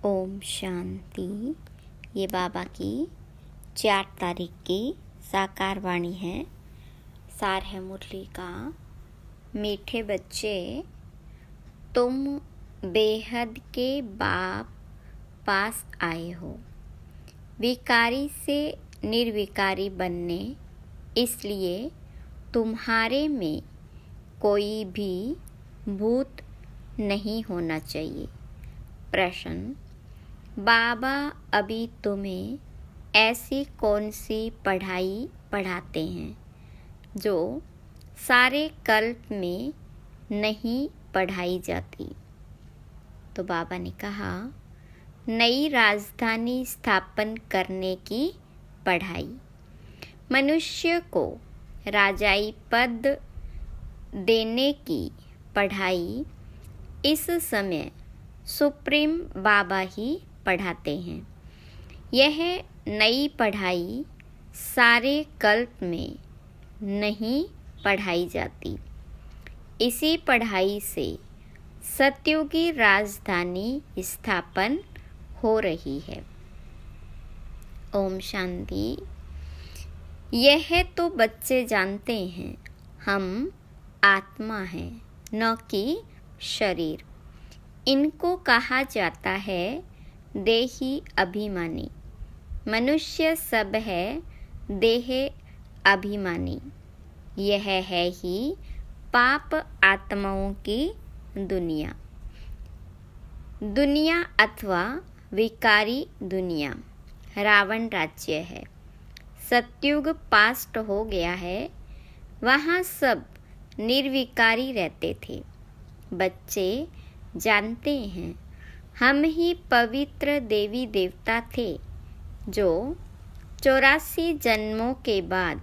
ओम शांति। ये बाबा की 4 तारीख की साकार वाणी है। सार है मुरली का। मीठे बच्चे, तुम बेहद के बाप पास आए हो, विकारी से निर्विकारी बनने। इसलिए तुम्हारे में कोई भी भूत नहीं होना चाहिए। प्रश्न: बाबा अभी तुम्हें ऐसी कौन सी पढ़ाई पढ़ाते हैं जो सारे कल्प में नहीं पढ़ाई जाती? तो बाबा ने कहा, नई राजधानी स्थापन करने की पढ़ाई। मनुष्य को राजाई पद देने की पढ़ाई इस समय सुप्रीम बाबा ही पढ़ाते हैं। यह नई पढ़ाई सारे कल्प में नहीं पढ़ाई जाती। इसी पढ़ाई से सतयुगी राजधानी स्थापन हो रही है। ओम शांति। यह तो बच्चे जानते हैं, हम आत्मा हैं, न कि शरीर। इनको कहा जाता है देही अभिमानी। मनुष्य सब है देह अभिमानी। यह है ही पाप आत्माओं की दुनिया। दुनिया अथवा विकारी दुनिया रावण राज्य है। सतयुग पास्ट हो गया है। वहाँ सब निर्विकारी रहते थे। बच्चे जानते हैं, हम ही पवित्र देवी देवता थे जो 84 जन्मों के बाद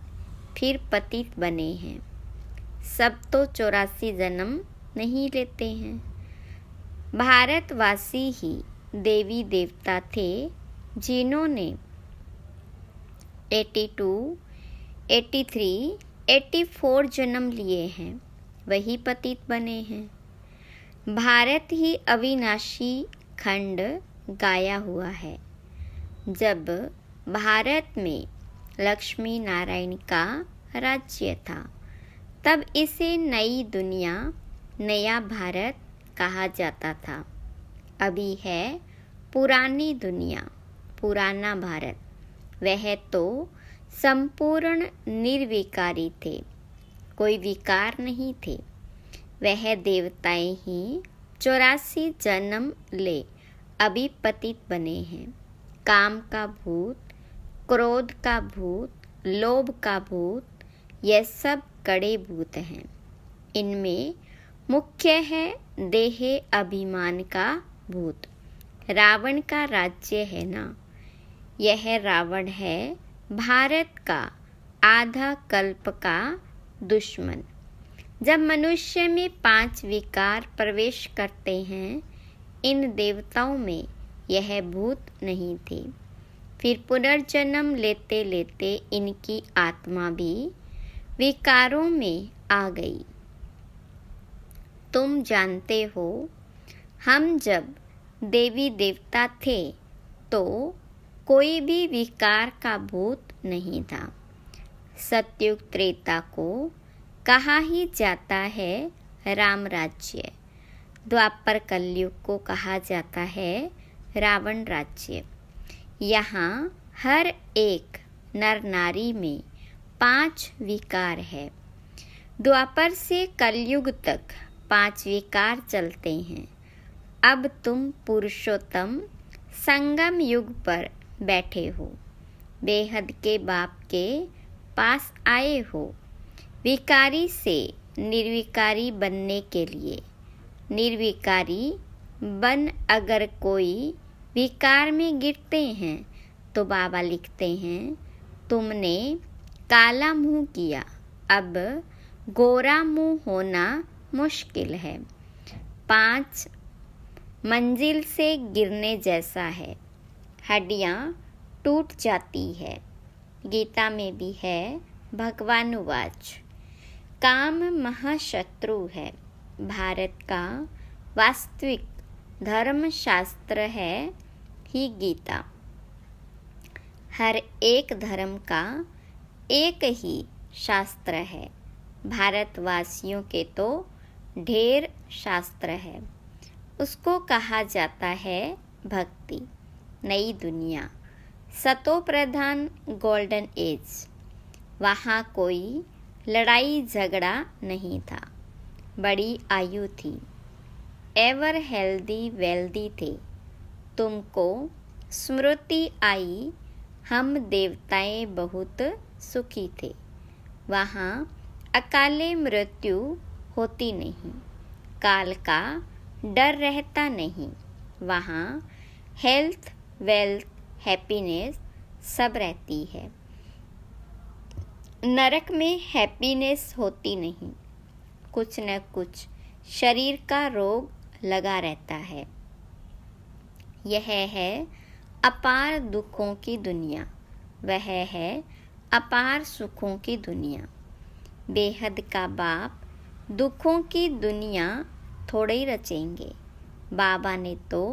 फिर पतित बने हैं। सब तो 84 जन्म नहीं लेते हैं। भारतवासी ही देवी देवता थे जिन्होंने 82, 83, 84 जन्म लिए हैं, वही पतित बने हैं। भारत ही अविनाशी खंड गाया हुआ है। जब भारत में लक्ष्मी नारायण का राज्य था, तब इसे नई दुनिया, नया भारत कहा जाता था। अभी है पुरानी दुनिया, पुराना भारत। वह तो संपूर्ण निर्विकारी थे, कोई विकार नहीं थे। वह देवताएं ही 84 जन्म ले अभी पतित बने हैं। काम का भूत, क्रोध का भूत, लोभ का भूत, यह सब कड़े भूत हैं। इनमें मुख्य है देह अभिमान का भूत। रावण का राज्य है ना, यह रावण है भारत का आधा कल्प का दुश्मन। जब मनुष्य में 5 विकार प्रवेश करते हैं, इन देवताओं में यह भूत नहीं थे। फिर पुनर्जन्म लेते लेते इनकी आत्मा भी विकारों में आ गई। तुम जानते हो, हम जब देवी देवता थे तो कोई भी विकार का भूत नहीं था। सतयुग त्रेता को कहा ही जाता है राम राज्य। द्वापर कलयुग को कहा जाता है रावण राज्य। यहाँ हर एक नर नारी में 5 विकार है। द्वापर से कलयुग तक 5 विकार चलते हैं। अब तुम पुरुषोत्तम संगम युग पर बैठे हो, बेहद के बाप के पास आए हो, विकारी से निर्विकारी बनने के लिए। निर्विकारी बन अगर कोई विकार में गिरते हैं तो बाबा लिखते हैं, तुमने काला मुंह किया, अब गोरा मुंह होना मुश्किल है। 5 मंजिल से गिरने जैसा है, हड्डियाँ टूट जाती है। गीता में भी है भगवानुवाच, काम महाशत्रु है। भारत का वास्तविक धर्म शास्त्र है ही गीता। हर एक धर्म का एक ही शास्त्र है। भारतवासियों के तो ढेर शास्त्र है। उसको कहा जाता है भक्ति। नई दुनिया, सतो प्रधान गोल्डन एज। वहाँ कोई लड़ाई झगड़ा नहीं था। बड़ी आयु थी। एवर हेल्दी वेल्दी थे। तुमको स्मृति आई, हम देवताएं बहुत सुखी थे। वहाँ अकाले मृत्यु होती नहीं। काल का डर रहता नहीं। वहाँ हेल्थ, वेल्थ, हैप्पीनेस सब रहती है। नरक में हैप्पीनेस होती नहीं। कुछ न कुछ शरीर का रोग लगा रहता है। यह है अपार दुखों की दुनिया। वह है अपार सुखों की दुनिया। बेहद का बाप दुखों की दुनिया थोड़े ही रचेंगे। बाबा ने तो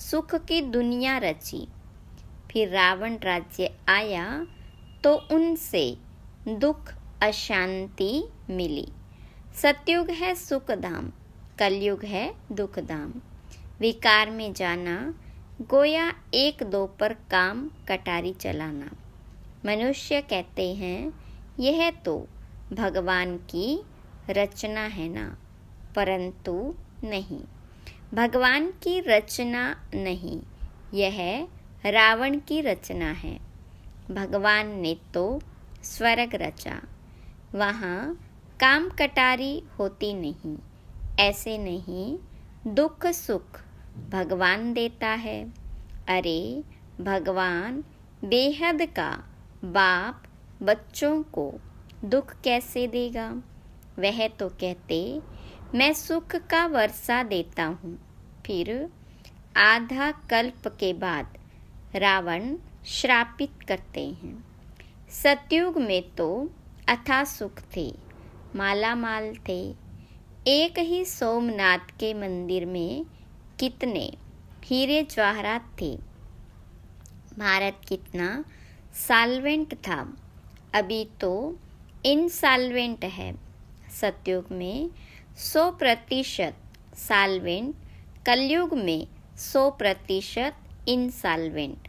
सुख की दुनिया रची। फिर रावण राज्य आया तो उनसे दुख अशांति मिली। सतयुग है सुख धाम, कलयुग है दुख धाम। विकार में जाना गोया एक दो पर काम कटारी चलाना। मनुष्य कहते हैं यह तो भगवान की रचना है ना, परंतु नहीं, भगवान की रचना नहीं, यह रावण की रचना है। भगवान ने तो स्वर्ग रचा। वहाँ काम कटारी होती नहीं। ऐसे नहीं, दुख सुख भगवान देता है। अरे भगवान बेहद का बाप बच्चों को दुख कैसे देगा? वह तो कहते मैं सुख का वर्षा देता हूँ। फिर आधा कल्प के बाद रावण श्रापित करते हैं। सतयुग में तो अथाह सुख थे, माला माल थे। एक ही सोमनाथ के मंदिर में कितने हीरे जवाहरात थे। भारत कितना साल्वेंट था, अभी तो इनसाल्वेंट है। सतयुग में 100% साल्वेंट, कलयुग में 100% इनसाल्वेंट।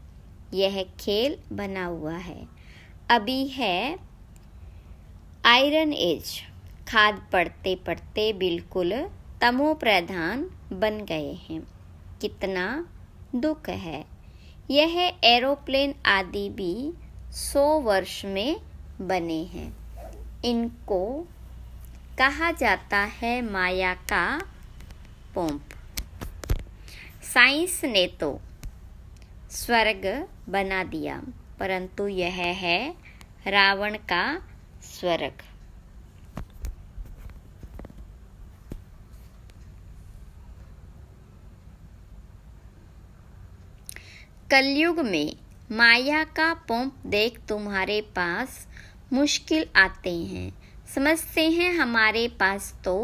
यह खेल बना हुआ है। अभी है आयरन एज। खाद पड़ते पड़ते बिल्कुल तमो प्रधान बन गए हैं। कितना दुख है। यह एरोप्लेन आदि भी 100 वर्ष में बने हैं। इनको कहा जाता है माया का पोंप। साइंस ने तो स्वर्ग बना दिया, परंतु यह है रावण का स्वर्ग। कलयुग में माया का पोंप देख तुम्हारे पास मुश्किल आते हैं। समझते हैं हमारे पास तो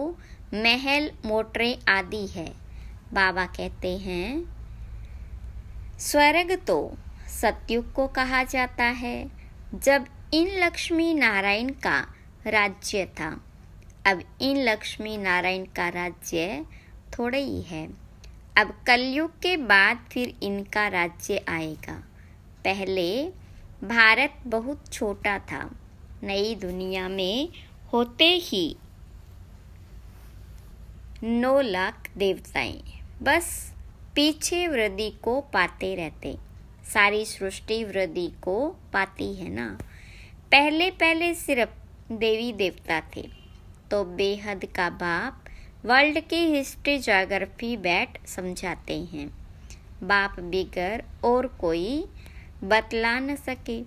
महल मोटरें आदि है। बाबा कहते हैं स्वर्ग तो सतयुग को कहा जाता है, जब इन लक्ष्मी नारायण का राज्य था। अब इन लक्ष्मी नारायण का राज्य थोड़े ही है। अब कलयुग के बाद फिर इनका राज्य आएगा। पहले भारत बहुत छोटा था। नई दुनिया में होते ही 9 लाख देवताएं बस पीछे वृद्धि को पाते रहते। सारी सृष्टि वृद्धि को पाती है ना। पहले पहले सिर्फ देवी देवता थे, तो बेहद का बाप वर्ल्ड की हिस्ट्री ज्योग्राफी बैठ समझाते हैं। बाप बिगर और कोई बतला न सके।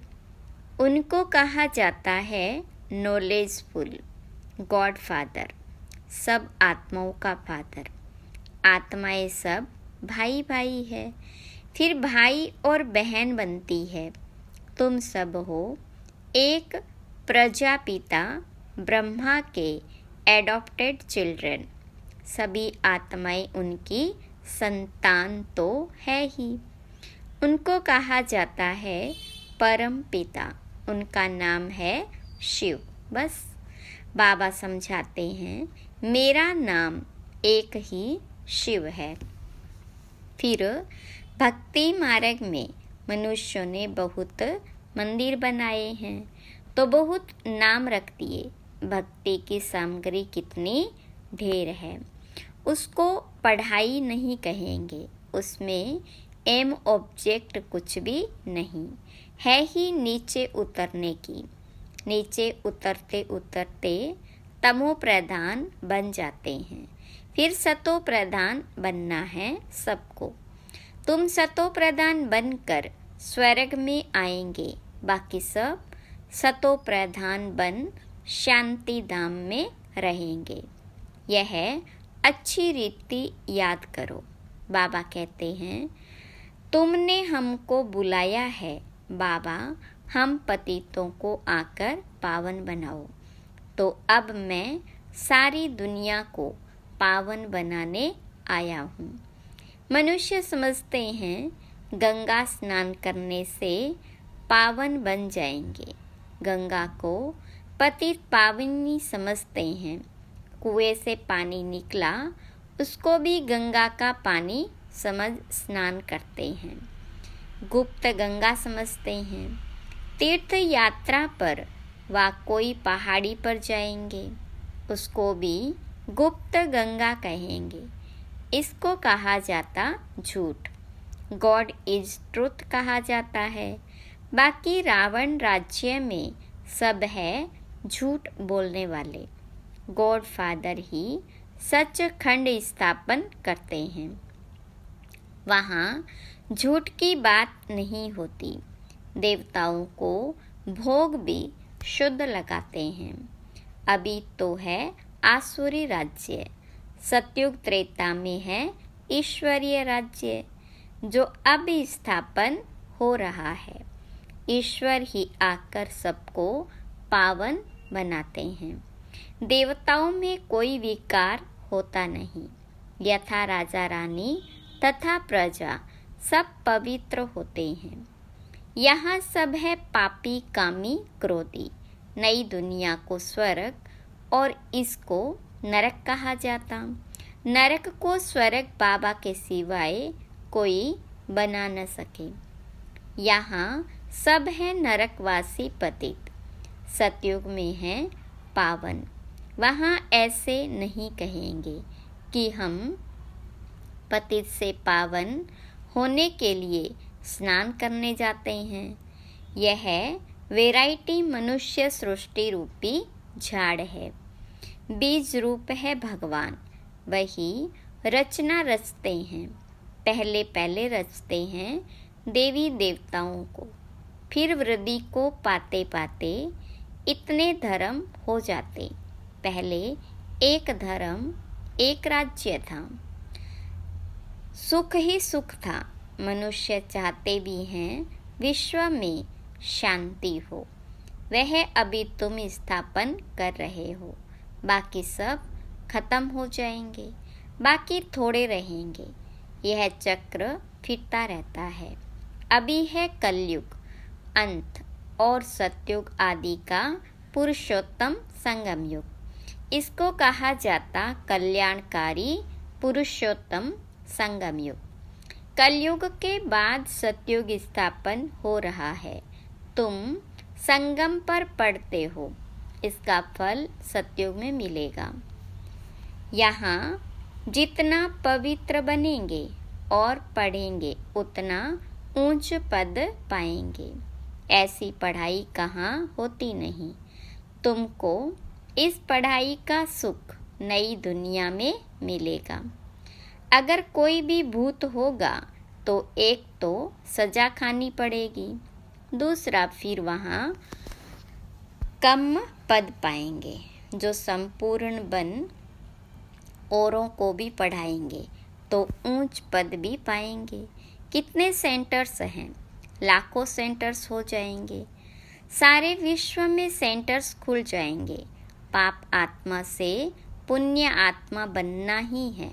उनको कहा जाता है नॉलेजफुल गॉड फादर, सब आत्माओं का फादर। आत्माएं सब भाई भाई है, फिर भाई और बहन बनती है। तुम सब हो एक प्रजापिता ब्रह्मा के एडॉप्टेड चिल्ड्रन। सभी आत्माएं उनकी संतान तो है ही। उनको कहा जाता है परम पिता, उनका नाम है शिव। बस बाबा समझाते हैं मेरा नाम एक ही शिव है। फिर भक्ति मार्ग में मनुष्यों ने बहुत मंदिर बनाए हैं तो बहुत नाम रख दिए। भक्ति की सामग्री कितनी ढेर है, उसको पढ़ाई नहीं कहेंगे, उसमें एम ऑब्जेक्ट कुछ भी नहीं है ही नीचे उतरने की। नीचे उतरते उतरते तमो प्रधान बन जाते हैं, फिर सतो प्रधान बनना है सबको। तुम सतो प्रधान बनकर स्वर्ग में आएंगे, बाकी सब सतो प्रधान बन शांति धाम में रहेंगे। यह अच्छी रीति याद करो। बाबा कहते हैं तुमने हमको बुलाया है बाबा, हम पतितों को आकर पावन बनाओ। तो अब मैं सारी दुनिया को पावन बनाने आया हूँ। मनुष्य समझते हैं गंगा स्नान करने से पावन बन जाएंगे। गंगा को पतित पावनी समझते हैं। कुएं से पानी निकला, उसको भी गंगा का पानी समझ स्नान करते हैं। गुप्त गंगा समझते हैं। तीर्थ यात्रा पर वा कोई पहाड़ी पर जाएंगे, उसको भी गुप्त गंगा कहेंगे। इसको कहा जाता झूठ। गॉड इज ट्रुथ कहा जाता है। बाकी रावण राज्य में सब है झूठ बोलने वाले। गॉड फादर ही सचखंड स्थापन करते हैं, वहाँ झूठ की बात नहीं होती। देवताओं को भोग भी शुद्ध लगाते हैं। अभी तो है आसुरी राज्य, सतयुग त्रेता में है ईश्वरीय राज्य जो अब स्थापन हो रहा है। ईश्वर ही आकर सबको पावन बनाते हैं। देवताओं में कोई विकार होता नहीं। यथा राजा रानी तथा प्रजा सब पवित्र होते हैं। यहाँ सब है पापी कामी क्रोधी। नई दुनिया को स्वर्ग और इसको नरक कहा जाता। नरक को स्वर्ग बाबा के सिवाय कोई बना न सके। यहाँ सब है नरकवासी पतित, सतयुग में है पावन। वहाँ ऐसे नहीं कहेंगे कि हम पतित से पावन होने के लिए स्नान करने जाते हैं। यह वैरायटी मनुष्य सृष्टि रूपी झाड़ है। बीज रूप है भगवान, वही रचना रचते हैं। पहले पहले रचते हैं देवी देवताओं को, फिर वृद्धि को पाते पाते इतने धर्म हो जाते। पहले एक धर्म एक राज्य था, सुख ही सुख था। मनुष्य चाहते भी हैं विश्व में शांति हो, वह अभी तुम स्थापन कर रहे हो। बाकी सब खत्म हो जाएंगे, बाकी थोड़े रहेंगे। यह चक्र फिरता रहता है। अभी है कलयुग अंत और सतयुग आदि का पुरुषोत्तम संगम युग। इसको कहा जाता कल्याणकारी पुरुषोत्तम संगम युग। कलयुग के बाद सतयुग स्थापन हो रहा है। तुम संगम पर पढ़ते हो, इसका फल सतयुग में मिलेगा। यहाँ जितना पवित्र बनेंगे और पढ़ेंगे उतना ऊंच पद पाएंगे। ऐसी पढ़ाई कहाँ होती नहीं। तुमको इस पढ़ाई का सुख नई दुनिया में मिलेगा। अगर कोई भी भूत होगा तो एक तो सजा खानी पड़ेगी, दूसरा फिर वहाँ कम पद पाएंगे। जो संपूर्ण बन औरों को भी पढ़ाएंगे तो ऊंच पद भी पाएंगे। कितने सेंटर्स हैं, लाखों सेंटर्स हो जाएंगे। सारे विश्व में सेंटर्स खुल जाएंगे। पाप आत्मा से पुण्य आत्मा बनना ही है।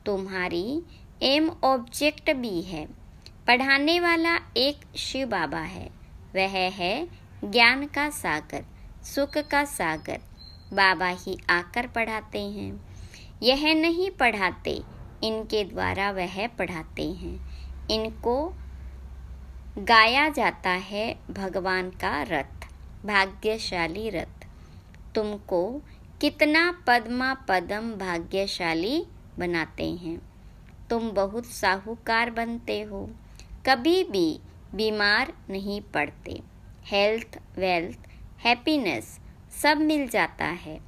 तुम्हारी एम ऑब्जेक्ट भी है। पढ़ाने वाला एक शिव बाबा है, वह है ज्ञान का सागर, सुख का सागर। बाबा ही आकर पढ़ाते हैं, यह नहीं पढ़ाते, इनके द्वारा वह पढ़ाते हैं। इनको गाया जाता है भगवान का रथ, भाग्यशाली रथ। तुमको कितना पद्मा पदम भाग्यशाली बनाते हैं। तुम बहुत साहूकार बनते हो, कभी भी बीमार नहीं पड़ते। हेल्थ, वेल्थ, हैप्पीनेस सब मिल जाता है।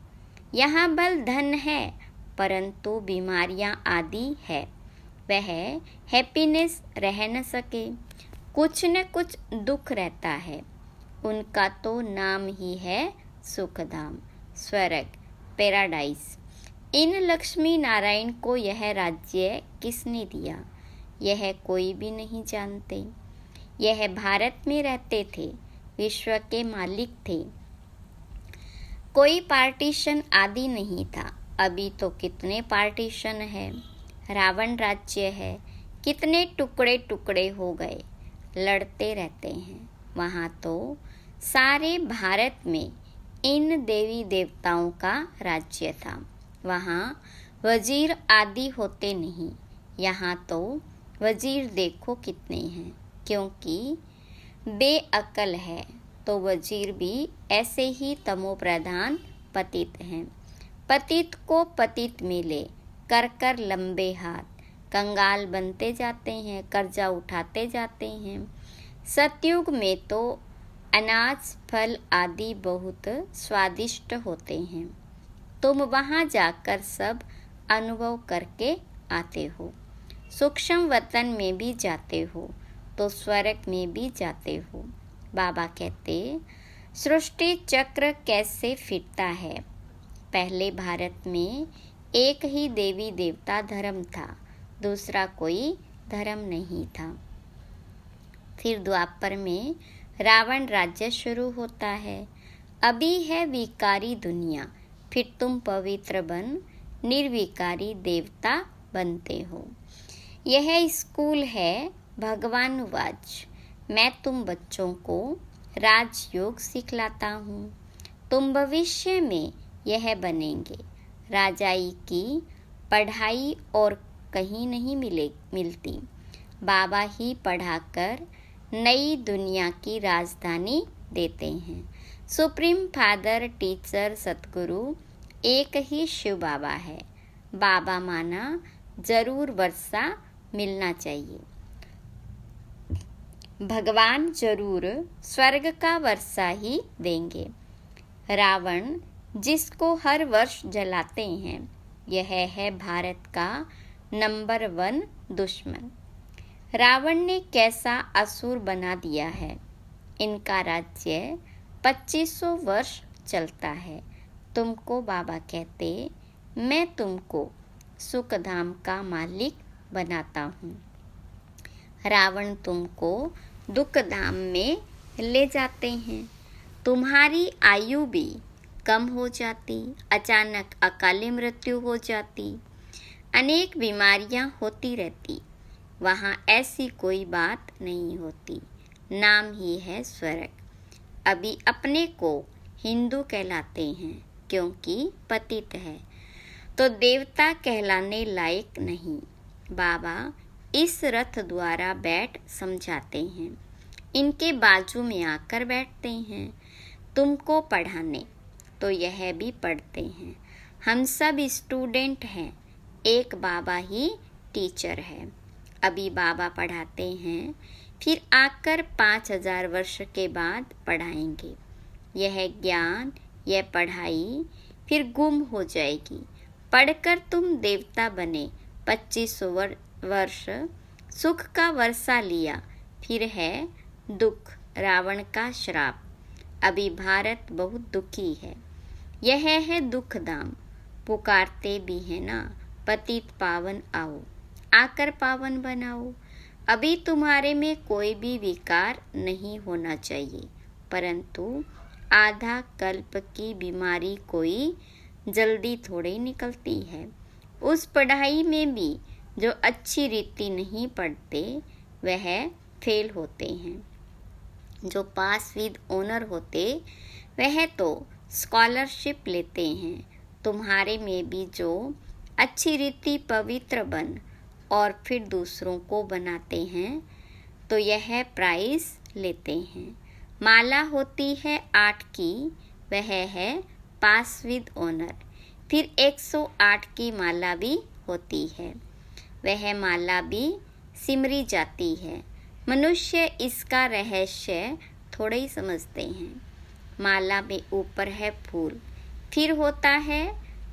यहाँ बल धन है, परंतु बीमारियाँ आदि है। वह हैप्पीनेस रह न सके, कुछ न कुछ दुख रहता है। उनका तो नाम ही है सुखधाम, स्वर्ग, पैराडाइज। इन लक्ष्मी नारायण को यह राज्य किसने दिया, यह कोई भी नहीं जानते। यह भारत में रहते थे, विश्व के मालिक थे। कोई पार्टीशन आदि नहीं था। अभी तो कितने पार्टीशन है। रावण राज्य है, कितने टुकड़े टुकड़े हो गए, लड़ते रहते हैं। वहाँ तो सारे भारत में इन देवी देवताओं का राज्य था। वहाँ वजीर आदि होते नहीं। यहाँ तो वजीर देखो कितने हैं, क्योंकि बेअकल है तो वजीर भी ऐसे ही तमोप्रधान पतित हैं। पतित को पतित मिले, कर कर लंबे हाथ, कंगाल बनते जाते हैं, कर्जा उठाते जाते हैं। सतयुग में तो अनाज फल आदि बहुत स्वादिष्ट होते हैं। तुम वहाँ जाकर सब अनुभव करके आते हो। सूक्ष्म वतन में भी जाते हो तो स्वर्ग में भी जाते हो। बाबा कहते, सृष्टि चक्र कैसे फिरता है। पहले भारत में एक ही देवी देवता धर्म था, दूसरा कोई धर्म नहीं था। फिर द्वापर में रावण राज्य शुरू होता है। अभी है विकारी दुनिया, फिर तुम पवित्र बन निर्विकारी देवता बनते हो। यह स्कूल है भगवानुवाच। मैं तुम बच्चों को राजयोग सिखलाता हूँ। तुम भविष्य में यह बनेंगे। राजाई की पढ़ाई और कहीं नहीं मिलती। बाबा ही पढ़ाकर नई दुनिया की राजधानी देते हैं। सुप्रीम फादर, टीचर, सतगुरु एक ही शिव बाबा है। बाबा माना जरूर वर्षा मिलना चाहिए। भगवान जरूर स्वर्ग का वर्षा ही देंगे। रावण जिसको हर वर्ष जलाते हैं, यह है भारत का नंबर 1 दुश्मन। रावण ने कैसा असुर बना दिया है। इनका राज्य 2500 वर्ष चलता है। तुमको बाबा कहते, मैं तुमको सुखधाम का मालिक बनाता हूँ। रावण तुमको दुखधाम में ले जाते हैं। तुम्हारी आयु भी कम हो जाती, अचानक अकाली मृत्यु हो जाती, अनेक बीमारियां होती रहती। वहाँ ऐसी कोई बात नहीं होती, नाम ही है स्वर्ग। अभी अपने को हिंदू कहलाते हैं, क्योंकि पतित है, तो देवता कहलाने लायक नहीं। बाबा इस रथ द्वारा बैठ समझाते हैं। इनके बाजू में आकर बैठते हैं। तुमको पढ़ाने, तो यह भी पढ़ते हैं। हम सब स्टूडेंट हैं, एक बाबा ही टीचर है। अभी बाबा पढ़ाते हैं, फिर आकर 5000 वर्ष के बाद पढ़ाएंगे। यह ज्ञान, यह पढ़ाई फिर गुम हो जाएगी। पढ़कर तुम देवता बने, 2500 वर्ष सुख का वर्षा लिया, फिर है दुख, रावण का श्राप। अभी भारत बहुत दुखी है। यह है दुख धाम। पुकारते भी है ना, पतित पावन आओ, आकर पावन बनाओ। अभी तुम्हारे में कोई भी विकार नहीं होना चाहिए, परंतु आधा कल्प की बीमारी कोई जल्दी थोड़ी निकलती है। उस पढ़ाई में भी जो अच्छी रीति नहीं पढ़ते, वह फेल होते हैं। जो पास विद ऑनर होते वह तो स्कॉलरशिप लेते हैं। तुम्हारे में भी जो अच्छी रीति पवित्र बन और फिर दूसरों को बनाते हैं तो यह प्राइज लेते हैं। माला होती है 8 की, वह है पास विद ऑनर। फिर 108 की माला भी होती है, वह माला भी सिमरी जाती है। मनुष्य इसका रहस्य थोड़ा ही समझते हैं। माला में ऊपर है फूल, फिर होता है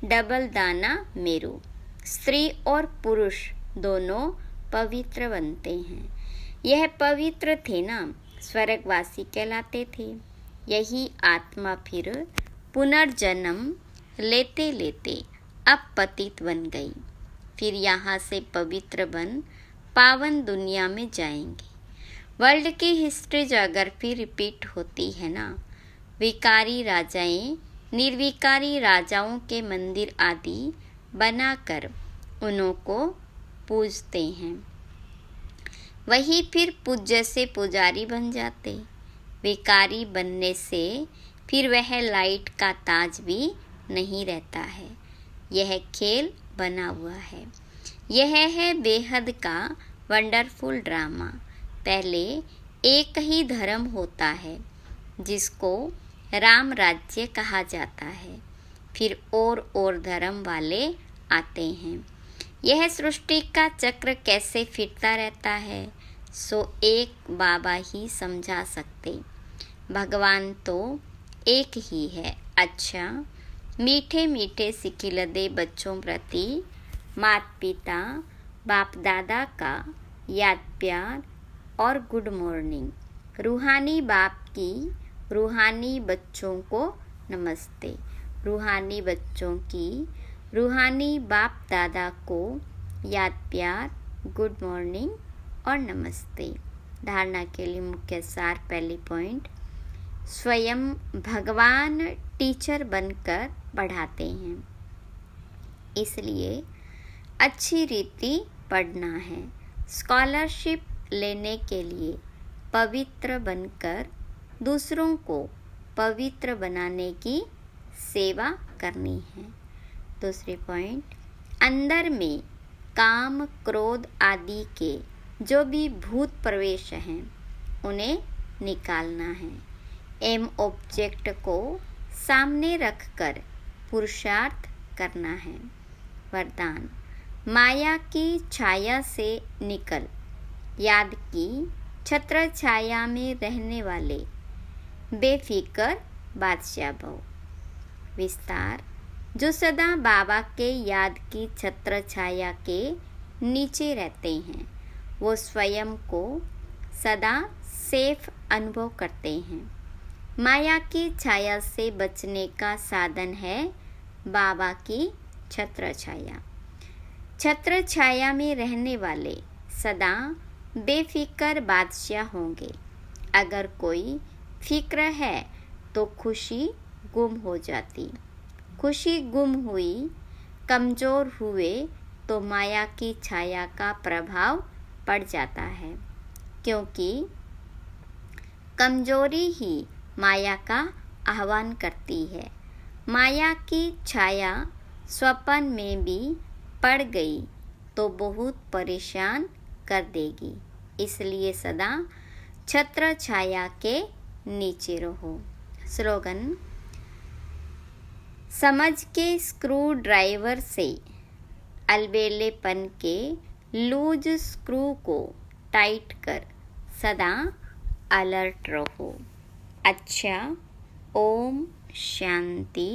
डबल दाना मेरू। स्त्री और पुरुष दोनों पवित्र बनते हैं। यह पवित्र थे ना, स्वर्गवासी कहलाते थे। यही आत्मा फिर पुनर्जन्म लेते लेते अब पतित बन गई। फिर यहाँ से पवित्र बन पावन दुनिया में जाएंगे। वर्ल्ड की हिस्ट्री ज्योग्राफी रिपीट होती है ना। विकारी राजाएं निर्विकारी राजाओं के मंदिर आदि बनाकर उन्हों को पूजते हैं। वही फिर पूज्य से पुजारी बन जाते। विकारी बनने से फिर वह लाइट का ताज भी नहीं रहता है। यह खेल बना हुआ है। यह है बेहद का वंडरफुल ड्रामा। पहले एक ही धर्म होता है जिसको राम राज्य कहा जाता है। फिर और धर्म वाले आते हैं। यह सृष्टि का चक्र कैसे फिरता रहता है सो एक बाबा ही समझा सकते। भगवान तो एक ही है। अच्छा, मीठे मीठे सिखिलदे बच्चों प्रति माता पिता बाप दादा का याद प्यार और गुड मॉर्निंग। रूहानी बाप की रूहानी बच्चों को नमस्ते। रूहानी बच्चों की रूहानी बाप दादा को याद प्यार, गुड मॉर्निंग और नमस्ते। धारणा के लिए मुख्य सार। पहली पॉइंट, स्वयं भगवान टीचर बनकर पढ़ाते हैं, इसलिए अच्छी रीति पढ़ना है। स्कॉलरशिप लेने के लिए पवित्र बनकर दूसरों को पवित्र बनाने की सेवा करनी है। दूसरी पॉइंट, अंदर में काम क्रोध आदि के जो भी भूत प्रवेश हैं उन्हें निकालना है। एम ऑब्जेक्ट को सामने रखकर पुरुषार्थ करना है। वरदान, माया की छाया से निकल याद की छत्र छाया में रहने वाले बेफिक्र बादशाह भव। विस्तार, जो सदा बाबा के याद की छत्र छाया के नीचे रहते हैं वो स्वयं को सदा सेफ अनुभव करते हैं। माया की छाया से बचने का साधन है बाबा की छत्र छाया। छत्र छाया में रहने वाले सदा बेफिक्र बादशाह होंगे। अगर कोई फिक्र है तो खुशी गुम हो जाती। खुशी गुम हुई, कमज़ोर हुए तो माया की छाया का प्रभाव पड़ जाता है, क्योंकि कमजोरी ही माया का आह्वान करती है। माया की छाया स्वप्न में भी पड़ गई तो बहुत परेशान कर देगी, इसलिए सदा छत्र छाया के नीचे रहो। स्लोगन, समझ के स्क्रू ड्राइवर से अलबेलेपन के लूज स्क्रू को टाइट कर सदा अलर्ट रहो। अच्छा, ओम शांति।